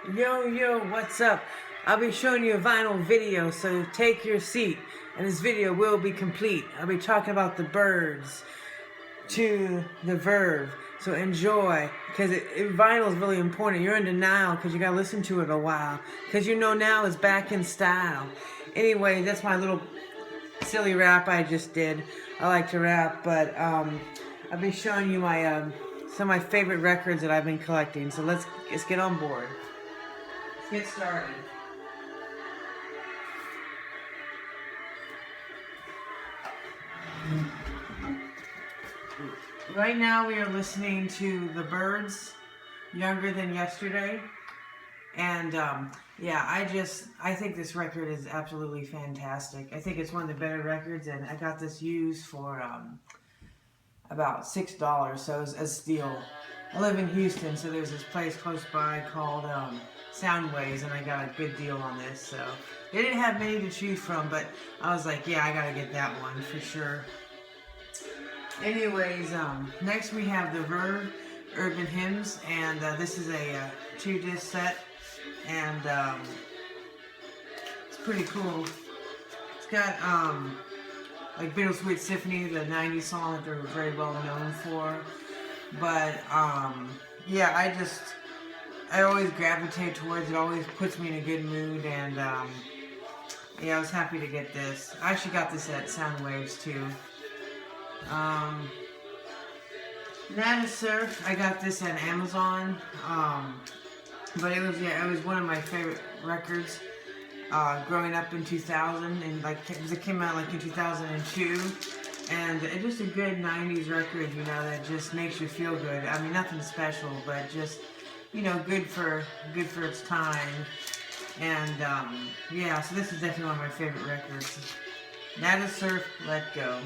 Yo, what's up? I'll be showing you a vinyl video, so take your seat, and this video will be complete. I'll be talking about the Birds to the Verve, so enjoy, because vinyl is really important. You're in denial because you gotta listen to it a while, because you know now it's back in style. Anyway, that's my little silly rap I just did. I like to rap, but I'll be showing you my some of my favorite records that I've been collecting. So let's get on board. Let's get started. Right now we are listening to the Birds, Younger Than Yesterday. And yeah, I think this record is absolutely fantastic. I think it's one of the better records, and I got this used for about $6, so it's a steal. I live in Houston, so there's this place close by called Soundways, and I got a good deal on this. So they didn't have many to choose from, but I was like, yeah, I gotta get that one for sure. Anyways, next we have the Verve Urban Hymns, and this is a 2-disc set, and it's pretty cool. It's got like Beatles Sweet Symphony, the 90s song that they're very well known for. But yeah, I always gravitate towards it. Always puts me in a good mood, and yeah, I was happy to get this. I actually got this at Soundwaves too. Nana Surf, I got this at Amazon. But it was one of my favorite records. Growing up in 2000, and it came out like in 2002, and it's just a good 90s record, you know, that just makes you feel good. I mean, nothing special, but just, you know, good for its time. And yeah, so this is definitely one of my favorite records. Nada Surf, Let Go.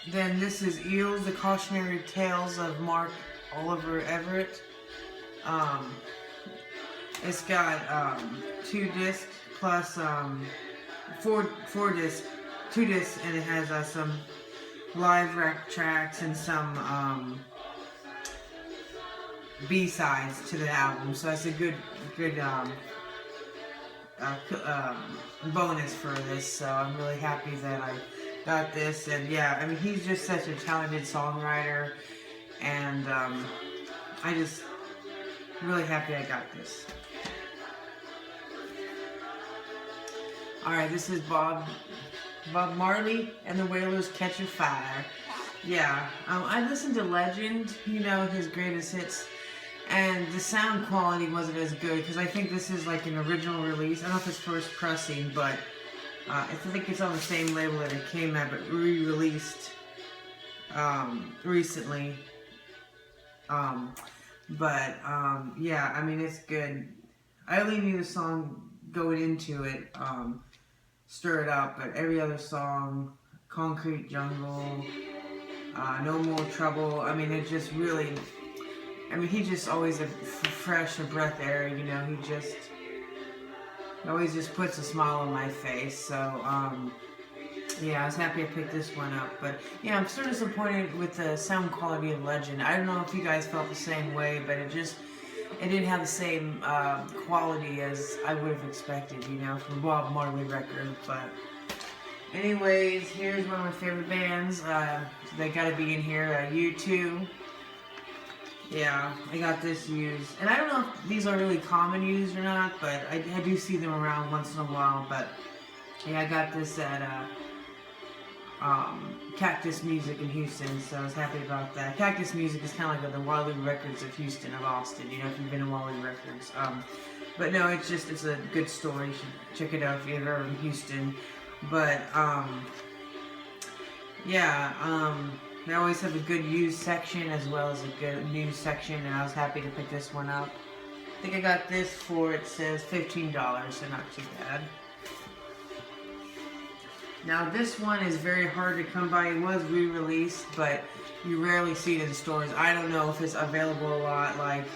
Then this is Eels, The Cautionary Tales of Mark Oliver Everett. It's got 2 discs plus 4 discs, 2 discs, and it has some live rec tracks and some B-sides to the album. So that's a good bonus for this. So I'm really happy that I got this. And yeah, I mean, he's just such a talented songwriter, and I'm really happy I got this. Alright, this is Bob Marley and the Wailers, Catch a Fire. Yeah, I listened to Legend, you know, his greatest hits, and the sound quality wasn't as good, because I think this is like an original release. I don't know if it's first pressing, but I think it's on the same label that it came at, but re-released recently. Yeah, I mean, it's good. I only knew the song going into it, Stir It Up, but every other song, Concrete Jungle, No More Trouble, I mean, it just really, I mean, he's just always a fresh, a breath air, you know, he always just puts a smile on my face. So yeah, I was happy I picked this one up. But yeah, I'm sort of disappointed with the sound quality of Legend. I don't know if you guys felt the same way, but it didn't have the same quality as I would have expected, you know, from Bob Marley record. But anyways, here's one of my favorite bands. They gotta be in here, U2. Yeah, I got this used. And I don't know if these are really common used or not, but I do see them around once in a while. But yeah, I got this at Cactus Music in Houston, so I was happy about that. Cactus Music is kind of like the Wally Records of Houston, of Austin, you know, if you've been to Wally Records. But no, it's a good store. You should check it out if you're ever in Houston. But yeah, they always have a good used section as well as a good new section, and I was happy to pick this one up. I think I got this for, it says $15, so not too bad. Now this one is very hard to come by. It was re-released, but you rarely see it in stores. I don't know if it's available a lot, like,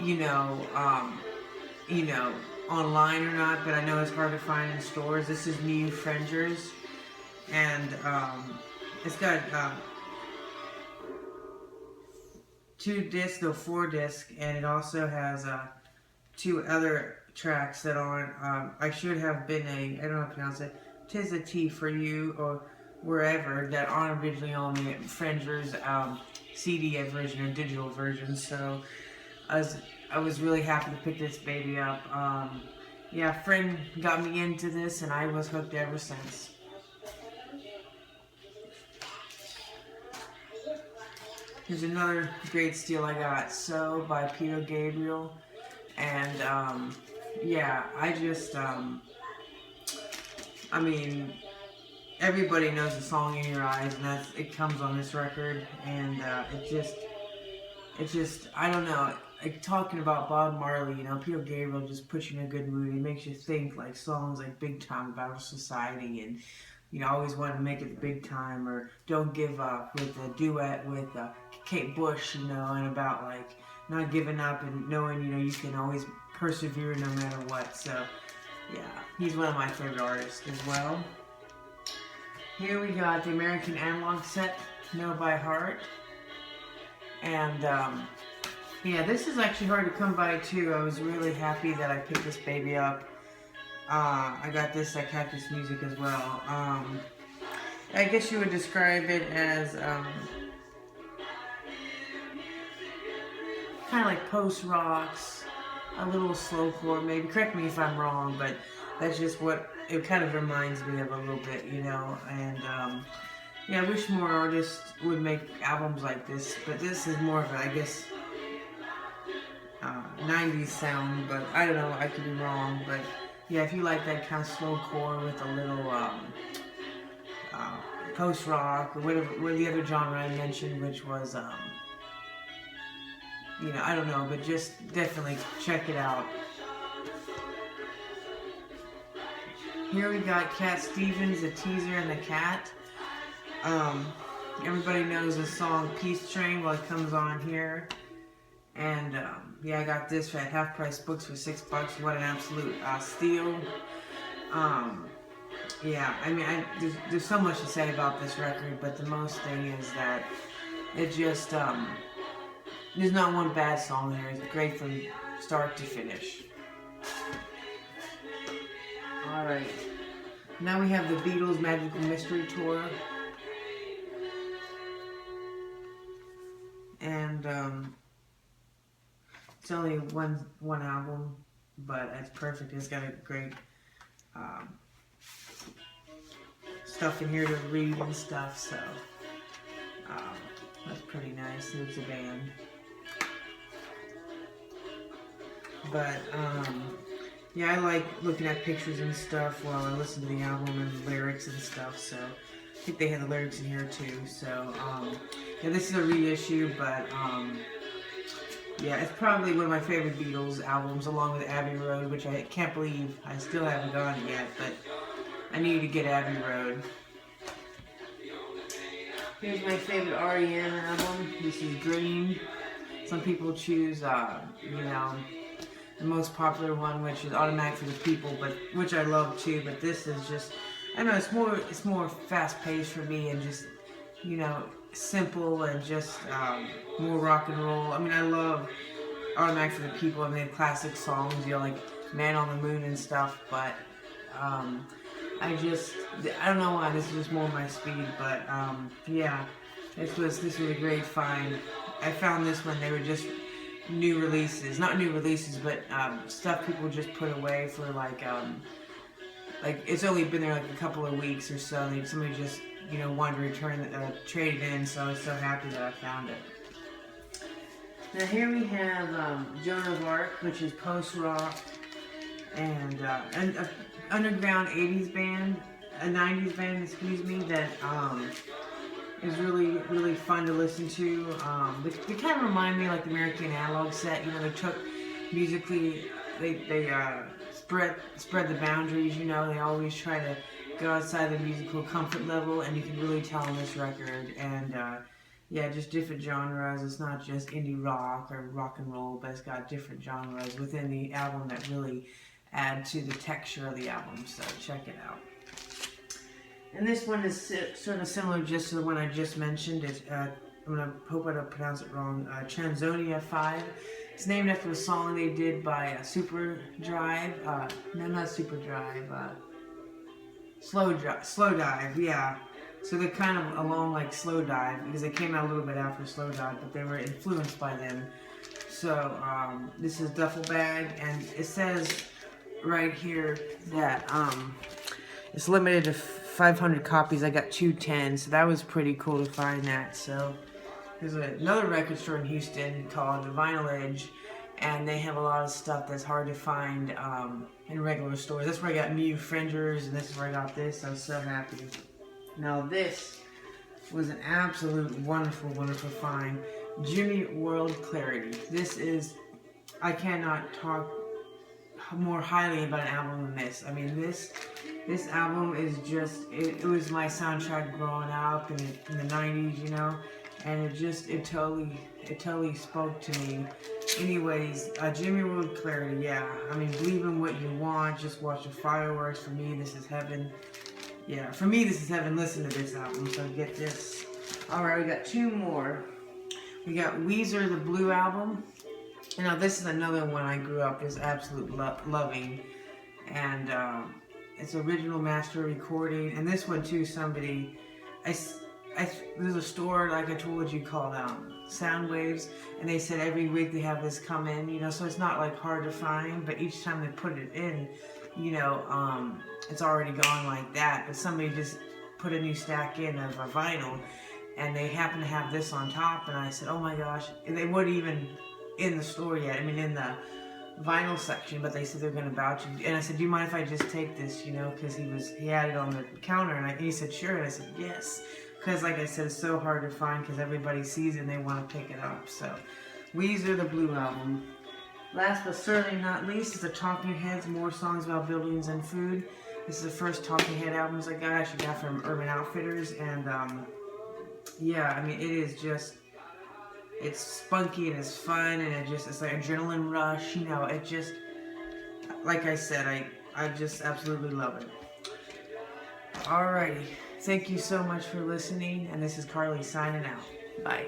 you know, online or not, but I know it's hard to find in stores. This is New Frangers, and it's got four disc, and it also has two other tracks that aren't. I should have been I don't know how to pronounce it. "Tis a Tea for You" or wherever that aren't originally on the Fringer's CD version or digital version. So I was really happy to pick this baby up. Yeah, a friend got me into this, and I was hooked ever since. Here's another great steal I got, "So" by Peter Gabriel. And, yeah, I mean, everybody knows the song "In Your Eyes," and it comes on this record, and, it just, I don't know, like, talking about Bob Marley, Peter Gabriel just puts you in a good mood. He makes you think, like, songs like "Big Time" about our society, and, always want to make it big time, or "Don't Give Up" with a duet with Kate Bush, and about, like, not giving up and knowing, you can always persevere no matter what. So, yeah, he's one of my favorite artists as well. Here we got the American Analog set, "Know by Heart." And, yeah, this is actually hard to come by, too. I was really happy that I picked this baby up. I got this at Cactus Music as well. I guess you would describe it as kind of like post-rocks, a little slowcore maybe. Correct me if I'm wrong, but that's just what it kind of reminds me of a little bit, And yeah, I wish more artists would make albums like this, but this is more of a, I guess, 90s sound, but I don't know, I could be wrong, but yeah, if you like that kind of slow core with a little post-rock, or whatever the other genre I mentioned, which was, I don't know, but just definitely check it out. Here we got Cat Stevens, "The Teaser and the Cat." Everybody knows the song "Peace Train," well, it comes on here. And, yeah, I got this at Half Price Books for $6. What an absolute steal. Yeah, I mean, there's so much to say about this record, but the most thing is that it just, there's not one bad song here. It's great from start to finish. Alright. Now we have the Beatles Magical Mystery Tour. And, it's only one album, but it's perfect. It's got a great stuff in here to read and stuff, so that's pretty nice. There's a band. But, yeah, I like looking at pictures and stuff while I listen to the album and lyrics and stuff, so I think they had the lyrics in here too. So, yeah, this is a reissue, but, yeah, it's probably one of my favorite Beatles albums, along with Abbey Road, which I can't believe I still haven't gone yet, but I need to get Abbey Road. Here's my favorite REM album. This is Green. Some people choose, the most popular one, which is Automatic for the People, but which I love too. But this is just, I don't know, it's more fast paced for me, and just, simple, and just more rock and roll. I mean, I love Automatic for the People. I mean, classic songs, like Man on the Moon and stuff. But I don't know why, this is just more my speed. But yeah, this was a great find. I found this when they were just new releases, not new releases, but stuff people just put away for like it's only been there like a couple of weeks or so. Somebody just wanted to return trade it in, so I was so happy that I found it. Now here we have Joan of Arc, which is post-rock and an underground 80s band, a 90s band, excuse me, that is really, really fun to listen to. They kind of remind me like the American Analog set. They took musically, they spread the boundaries. They always try to go outside the musical comfort level, and you can really tell on this record. And yeah, just different genres. It's not just indie rock or rock and roll, but it's got different genres within the album that really add to the texture of the album. So check it out. And this one is sort of similar just to the one I just mentioned. It's hope I don't pronounce it wrong. Transonia 5. It's named after a song they did by Super Drive. No, not Super Drive. Slow Dive. Yeah. So they're kind of along like Slow Dive because they came out a little bit after Slow Dive, but they were influenced by them. So this is Duffel Bag, and it says right here that it's limited to 500 copies. I got 210, so that was pretty cool to find that. So there's another record store in Houston called the Vinyl Edge, and they have a lot of stuff that's hard to find in regular stores. That's where I got Mew Fringers, and this is where I got this. I was so happy. Now this was an absolute wonderful, wonderful find. Jimmy World Clarity. This is, I cannot talk more highly about an album than this. I mean, this album is just, it was my soundtrack growing up in the 90s, you know, and it totally spoke to me. Anyways, Jimmy World Clarity, yeah. I mean, believe in what you want, just watch the fireworks. For me, this is heaven. Yeah, for me, this is heaven. Listen to this album, so get this. Alright, we got 2 more. We got Weezer, the Blue Album. Now, this is another one I grew up just absolutely loving. And it's original master recording. And this one, too, somebody... there's a store, like I told you, called Sound Waves. And they said every week they have this come in, you know. So it's not, like, hard to find. But each time they put it in, you know, it's already gone like that. But somebody just put a new stack in of a vinyl. And they happen to have this on top, and I said, oh my gosh, and they weren't even in the store yet, I mean in the vinyl section, but they said they're going to vouch, and I said, do you mind if I just take this, you know, because he had it on the counter, and he said, sure, and I said, yes, because like I said, it's so hard to find, because everybody sees it, and they want to pick it up. So, Weezer, the Blue Album. Last but certainly not least is the Talking Heads, More Songs About Buildings and Food. This is the first Talking Head albums I actually got from Urban Outfitters, and yeah, I mean, it is just, it's spunky and it's fun, and it's like adrenaline rush, you know, it just, like I said, I just absolutely love it. Alrighty, thank you so much for listening, and this is Carly signing out. Bye.